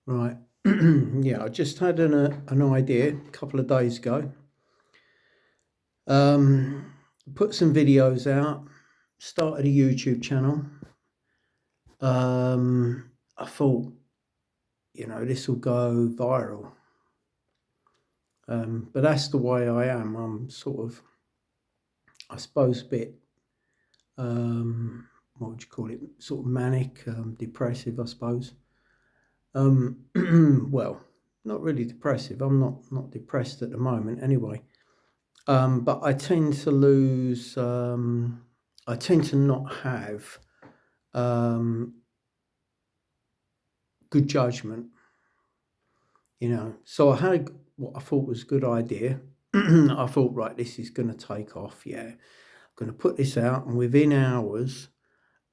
Right. Yeah, I just had an idea a couple of days ago. Um, Put some videos out, started a YouTube channel. I thought, this will go viral. But that's the way I am. I'm sort of, I suppose, a bit, what would you call it? Sort of manic, depressive, I suppose. Well, not really depressive. I'm not depressed at the moment anyway. But I tend to lose, I tend to not have um, good judgment, So I had what I thought was a good idea. I thought, right, this is going to take off. Yeah, I'm going to put this out, and within hours,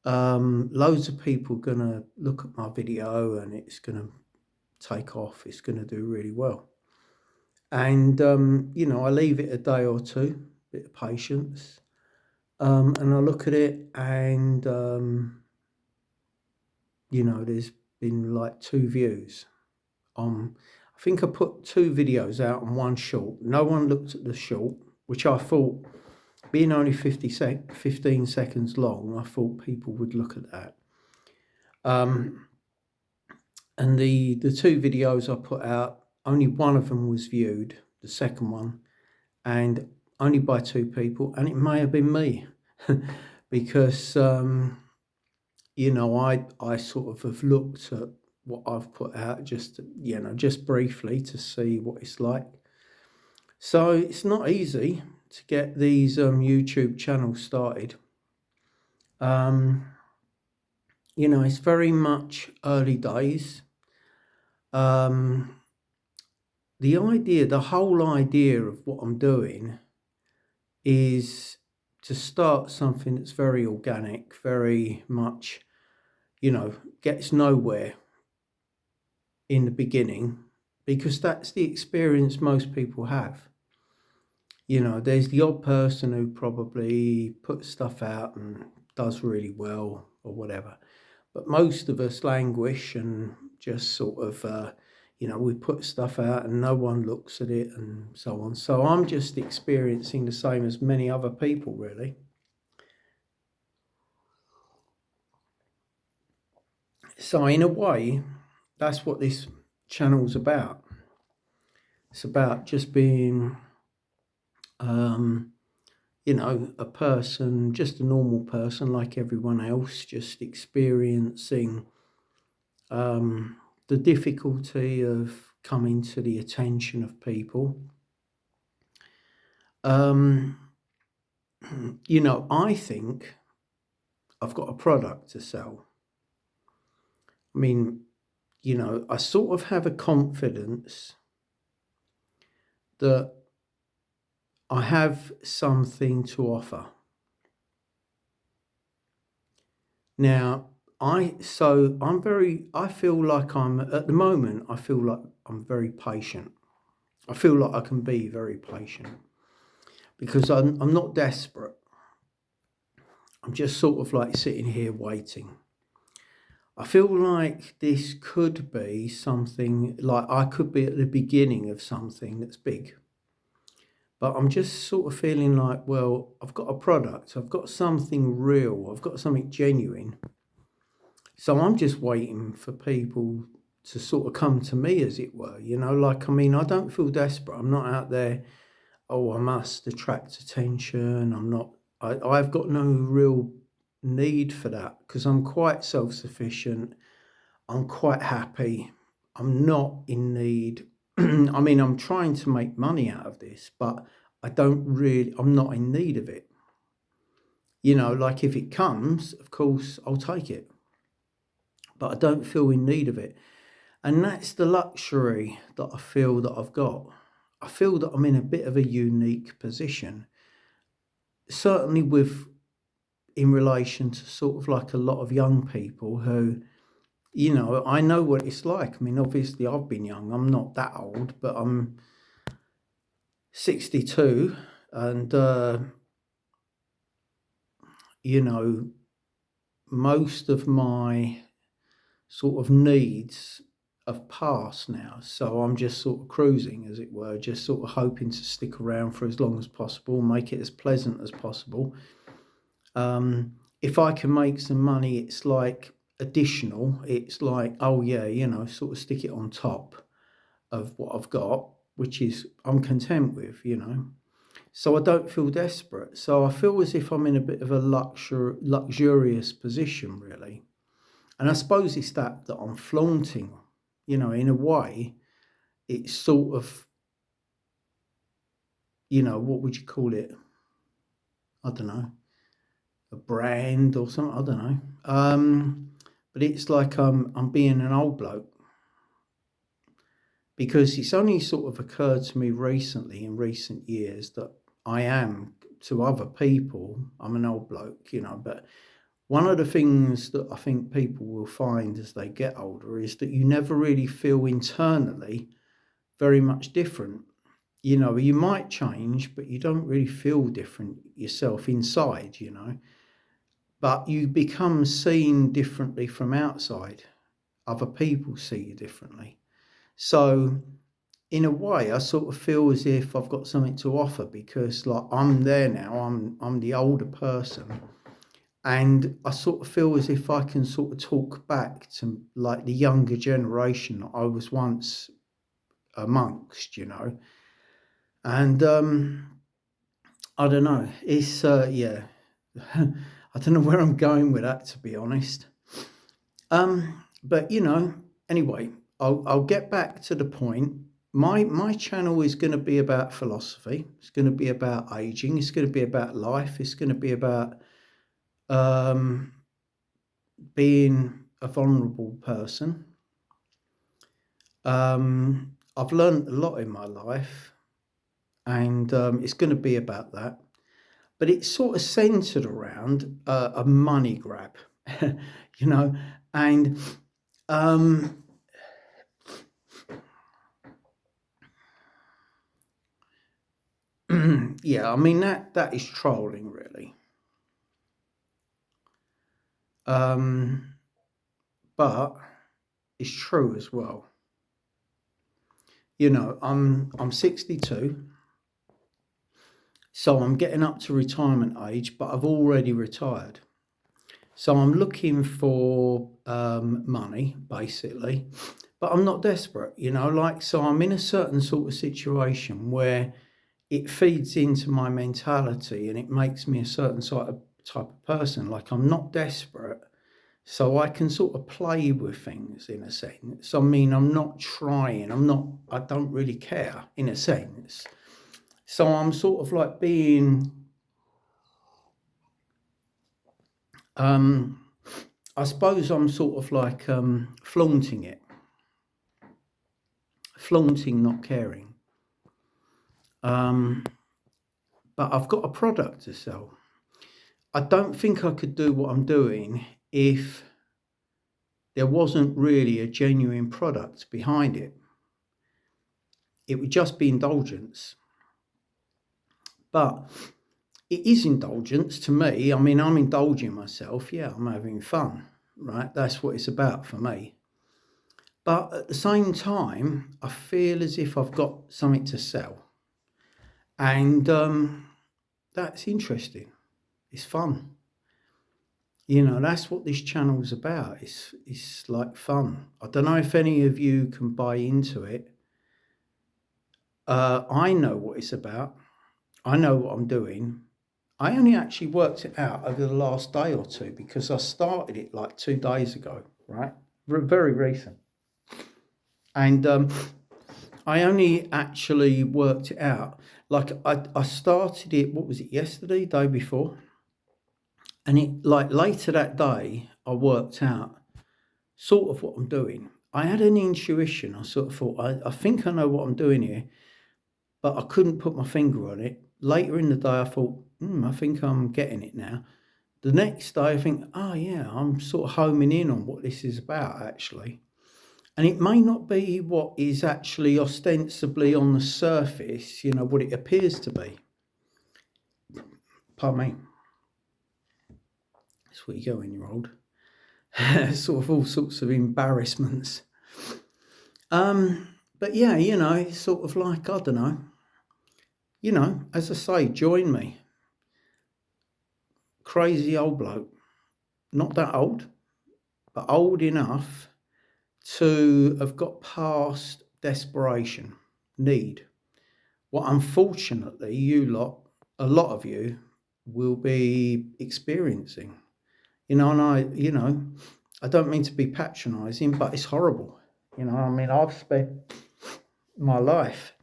loads of people going to look at my video, and it's going to take off. It's going to do really well. And I leave it a day or two, bit of patience. And I look at it, and there's been like 2 views. I think I put 2 videos out and 1 short. No one looked at the short, which I thought, being only 15 seconds long, I thought people would look at that. And the 2 videos I put out, only one of them was viewed, the second one, and only by 2 people, and it may have been me. Because I sort of have looked at what I've put out just briefly to see what it's like. So it's not easy to get these YouTube channels started. It's very much early days. The whole idea of what I'm doing is to start something that's very organic, very much, gets nowhere in the beginning, because that's the experience most people have. There's the odd person who probably puts stuff out and does really well or whatever. But most of us languish and just sort of, we put stuff out and no one looks at it and so on. So I'm just experiencing the same as many other people, really. So in a way, that's what this channel's about. It's about just being, a person, just a normal person like everyone else, just experiencing the difficulty of coming to the attention of people. I think I've got a product to sell. I mean, I sort of have a confidence that I have something to offer. Now, I feel like at the moment, I feel like I'm very patient. I feel like I can be very patient because I'm not desperate. I'm just sort of like sitting here waiting. I feel like this could be something, like I could be at the beginning of something that's big. But I'm just sort of feeling like, well, I've got a product, I've got something real, I've got something genuine. So I'm just waiting for people to sort of come to me, as it were, I don't feel desperate. I'm not out there, oh, I must attract attention. I've got no real need for that because I'm quite self-sufficient. I'm quite happy. I'm not in need. I'm trying to make money out of this, but I'm not in need of it. Like if it comes, of course, I'll take it, but I don't feel in need of it. And that's the luxury that I feel that I've got. I feel that I'm in a bit of a unique position, certainly in relation to sort of like a lot of young people who, I know what it's like. Obviously I've been young. I'm not that old, but I'm 62 and, most of my sort of needs have passed now. So I'm just sort of cruising, as it were, just sort of hoping to stick around for as long as possible, make it as pleasant as possible. If I can make some money, it's like additional. It's like, oh yeah, sort of stick it on top of what I've got, which is I'm content with. So I don't feel desperate. So I feel as if I'm in a bit of a luxurious position, really. And I suppose it's that I'm flaunting, in a way. It's sort of, what would you call it? I don't know, a brand or something. I don't know. But it's like I'm being an old bloke, because it's only sort of occurred to me recently, in recent years, that I am, to other people, I'm an old bloke, but one of the things that I think people will find as they get older is that you never really feel internally very much different. You might change, but you don't really feel different yourself inside, but you become seen differently from outside. Other people see you differently. So in a way, I sort of feel as if I've got something to offer, because like I'm there now, I'm the older person, and I sort of feel as if I can sort of talk back to like the younger generation that I was once amongst, and I don't know. It's yeah, I don't know where I'm going with that, to be honest. But anyway, I'll get back to the point. My channel is going to be about philosophy. It's going to be about aging. It's going to be about life. It's going to be about um, being a vulnerable person. I've learned a lot in my life, and it's going to be about that. But it's sort of centered around a money grab, and yeah, I mean that is trolling, really. But it's true as well. I'm 62, so I'm getting up to retirement age, but I've already retired. So I'm looking for money, basically, but I'm not desperate, so I'm in a certain sort of situation where it feeds into my mentality and it makes me a certain sort of type of person. Like, I'm not desperate, so I can sort of play with things in a sense. I mean, I'm not trying, I don't really care in a sense. So I'm sort of like being, I suppose I'm sort of like flaunting it, flaunting not caring. But I've got a product to sell. I don't think I could do what I'm doing if there wasn't really a genuine product behind it. It would just be indulgence. But it is indulgence to me. I mean, I'm indulging myself. Yeah, I'm having fun, right? That's what it's about for me. But at the same time, I feel as if I've got something to sell. And that's interesting. It's fun. That's what this channel's about. It's like fun. I don't know if any of you can buy into it. I know what it's about. I know what I'm doing. I only actually worked it out over the last day or two, because I started it like 2 days ago, right? Very recent. And I only actually worked it out. Like, I started it, what was it, yesterday, day before? And it, like, later that day, I worked out sort of what I'm doing. I had an intuition. I sort of thought, I think I know what I'm doing here, but I couldn't put my finger on it. Later in the day, I thought, I think I'm getting it now. The next day, I think, oh yeah, I'm sort of homing in on what this is about, actually. And it may not be what is actually ostensibly on the surface, what it appears to be. Pardon me. That's where you go when you're old. sort of all sorts of embarrassments. But yeah, it's sort of like, I don't know, as I say, join me. Crazy old bloke, not that old, but old enough to have got past desperation, need. What unfortunately a lot of you will be experiencing. And I don't mean to be patronising, but it's horrible. I mean, I've spent my life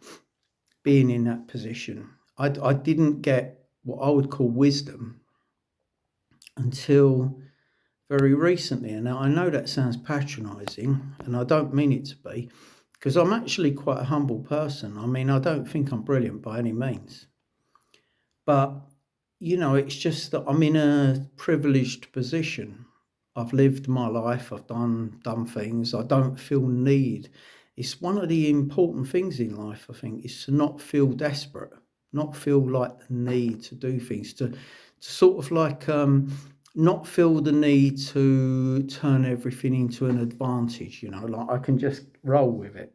being in that position. I didn't get what I would call wisdom until very recently. And now I know that sounds patronising, and I don't mean it to be, because I'm actually quite a humble person. I mean, I don't think I'm brilliant by any means. But, it's just that I'm in a privileged position. I've lived my life, I've done things. I don't feel need. It's one of the important things in life, I think, is to not feel desperate, not feel like the need to do things, to sort of like not feel the need to turn everything into an advantage, like I can just roll with it.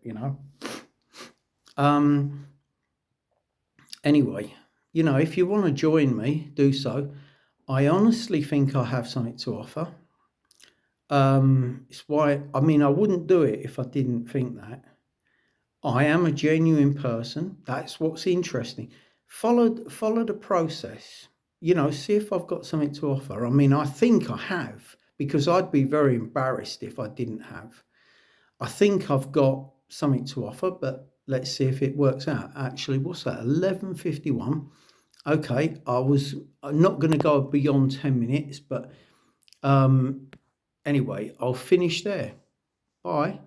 Anyway, if you want to join me, do so. I honestly think I have something to offer. It's why, I mean, I wouldn't do it if I didn't think that. I am a genuine person. That's what's interesting. Follow the process. See if I've got something to offer. I mean, I think I have, because I'd be very embarrassed if I didn't have. I think I've got something to offer, but let's see if it works out. Actually, what's that? 11:51. Okay, I'm not going to go beyond 10 minutes, but anyway, I'll finish there. Bye.